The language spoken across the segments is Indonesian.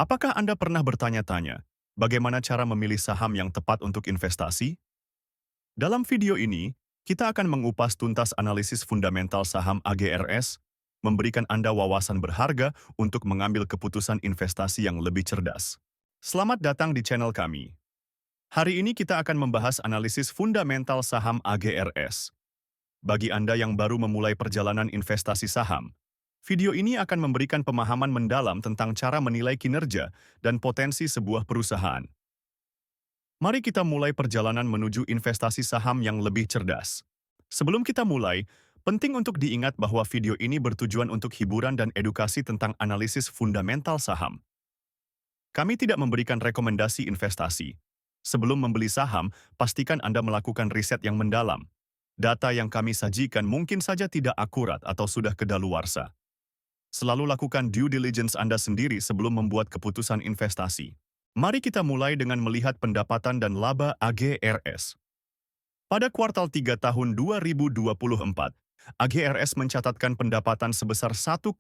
Apakah Anda pernah bertanya-tanya bagaimana cara memilih saham yang tepat untuk investasi? Dalam video ini, kita akan mengupas tuntas analisis fundamental saham AGRS, memberikan Anda wawasan berharga untuk mengambil keputusan investasi yang lebih cerdas. Selamat datang di channel kami. Hari ini kita akan membahas analisis fundamental saham AGRS. Bagi Anda yang baru memulai perjalanan investasi saham, video ini akan memberikan pemahaman mendalam tentang cara menilai kinerja dan potensi sebuah perusahaan. Mari kita mulai perjalanan menuju investasi saham yang lebih cerdas. Sebelum kita mulai, penting untuk diingat bahwa video ini bertujuan untuk hiburan dan edukasi tentang analisis fundamental saham. Kami tidak memberikan rekomendasi investasi. Sebelum membeli saham, pastikan Anda melakukan riset yang mendalam. Data yang kami sajikan mungkin saja tidak akurat atau sudah kedaluarsa. Selalu lakukan due diligence Anda sendiri sebelum membuat keputusan investasi. Mari kita mulai dengan melihat pendapatan dan laba AGRS. Pada kuartal 3 tahun 2024, AGRS mencatatkan pendapatan sebesar 1,38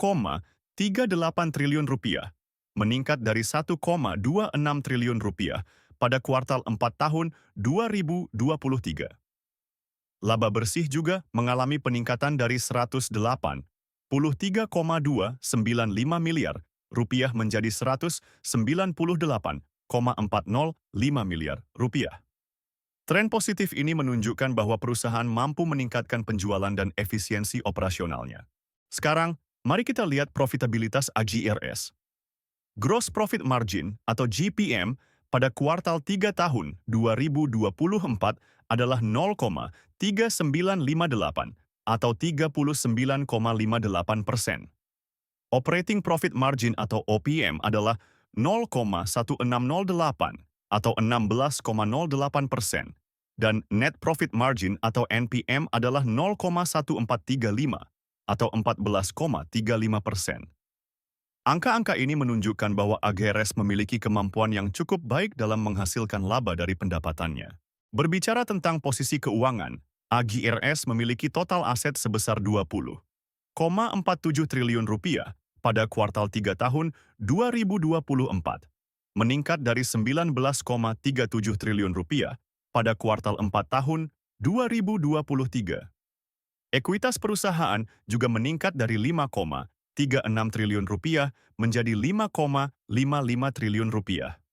triliun rupiah, meningkat dari 1,26 triliun rupiah pada kuartal 4 tahun 2023. Laba bersih juga mengalami peningkatan dari 183,295 miliar rupiah menjadi 198,405 miliar rupiah. Tren positif ini menunjukkan bahwa perusahaan mampu meningkatkan penjualan dan efisiensi operasionalnya. Sekarang, mari kita lihat profitabilitas AGRS. Gross Profit Margin atau GPM pada kuartal 3 tahun 2024 adalah 0,3958 atau 39,58%. Operating Profit Margin atau OPM adalah 0,1608 atau 16,08%, dan Net Profit Margin atau NPM adalah 0,1435 atau 14,35%. Angka-angka ini menunjukkan bahwa AGRS memiliki kemampuan yang cukup baik dalam menghasilkan laba dari pendapatannya. Berbicara tentang posisi keuangan, AGRS memiliki total aset sebesar 20,47 triliun rupiah pada kuartal 3 tahun 2024, meningkat dari 19,37 triliun rupiah pada kuartal 4 tahun 2023. Ekuitas perusahaan juga meningkat dari 5,36 triliun rupiah menjadi 5,55 triliun rupiah.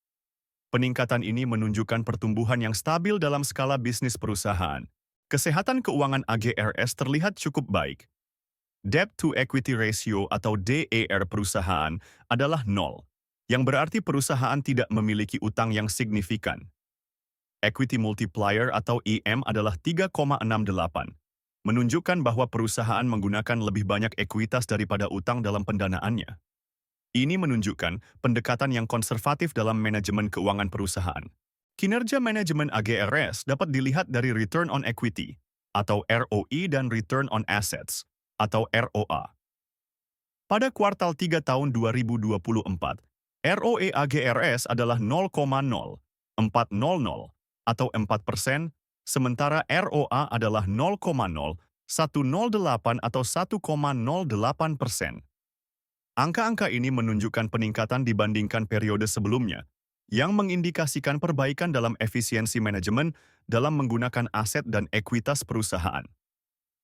Peningkatan ini menunjukkan pertumbuhan yang stabil dalam skala bisnis perusahaan. Kesehatan keuangan AGRS terlihat cukup baik. Debt to Equity Ratio atau DER perusahaan adalah 0, yang berarti perusahaan tidak memiliki utang yang signifikan. Equity Multiplier atau EM adalah 3,68, menunjukkan bahwa perusahaan menggunakan lebih banyak ekuitas daripada utang dalam pendanaannya. Ini menunjukkan pendekatan yang konservatif dalam manajemen keuangan perusahaan. Kinerja manajemen AGRS dapat dilihat dari Return on Equity atau ROE dan Return on Assets atau ROA. Pada kuartal 3 tahun 2024, ROE AGRS adalah 0,0400 atau 4%, sementara ROA adalah 0,0108 atau 1,08%. Angka-angka ini menunjukkan peningkatan dibandingkan periode sebelumnya, yang mengindikasikan perbaikan dalam efisiensi manajemen dalam menggunakan aset dan ekuitas perusahaan.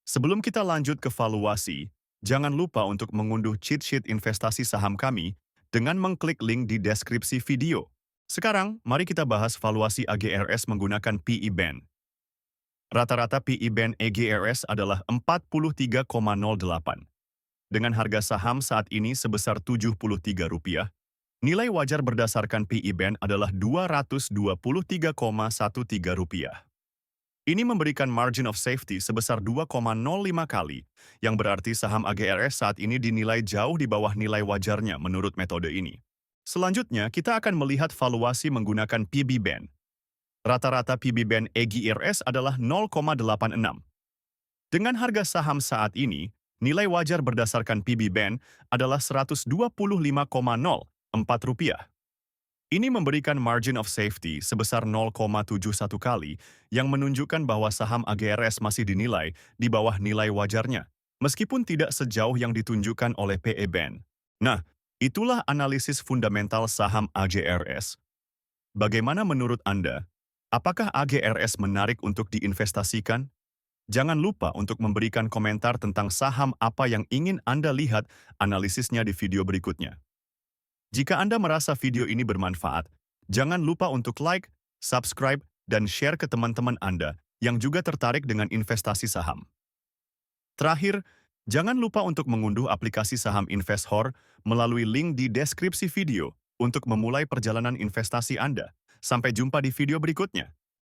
Sebelum kita lanjut ke valuasi, jangan lupa untuk mengunduh cheat sheet investasi saham kami dengan mengklik link di deskripsi video. Sekarang, mari kita bahas valuasi AGRS menggunakan PE Band. Rata-rata PE Band AGRS adalah 43,08. Dengan harga saham saat ini sebesar Rp73, nilai wajar berdasarkan PE Band adalah Rp223,13. Ini memberikan margin of safety sebesar 2,05 kali, yang berarti saham AGRS saat ini dinilai jauh di bawah nilai wajarnya menurut metode ini. Selanjutnya, kita akan melihat valuasi menggunakan PB Band. Rata-rata PB Band AGRS adalah 0,86. Dengan harga saham saat ini, nilai wajar berdasarkan PB Band adalah Rp125,04. Ini memberikan margin of safety sebesar 0,71 kali, yang menunjukkan bahwa saham AGRS masih dinilai di bawah nilai wajarnya, meskipun tidak sejauh yang ditunjukkan oleh PE Band. Nah, Itulah analisis fundamental saham AGRS. Bagaimana menurut Anda? Apakah AGRS menarik untuk diinvestasikan? Jangan lupa untuk memberikan komentar tentang saham apa yang ingin Anda lihat analisisnya di video berikutnya. Jika Anda merasa video ini bermanfaat, jangan lupa untuk like, subscribe, dan share ke teman-teman Anda yang juga tertarik dengan investasi saham. Terakhir, jangan lupa untuk mengunduh aplikasi saham InvestHor melalui link di deskripsi video untuk memulai perjalanan investasi Anda. Sampai jumpa di video berikutnya.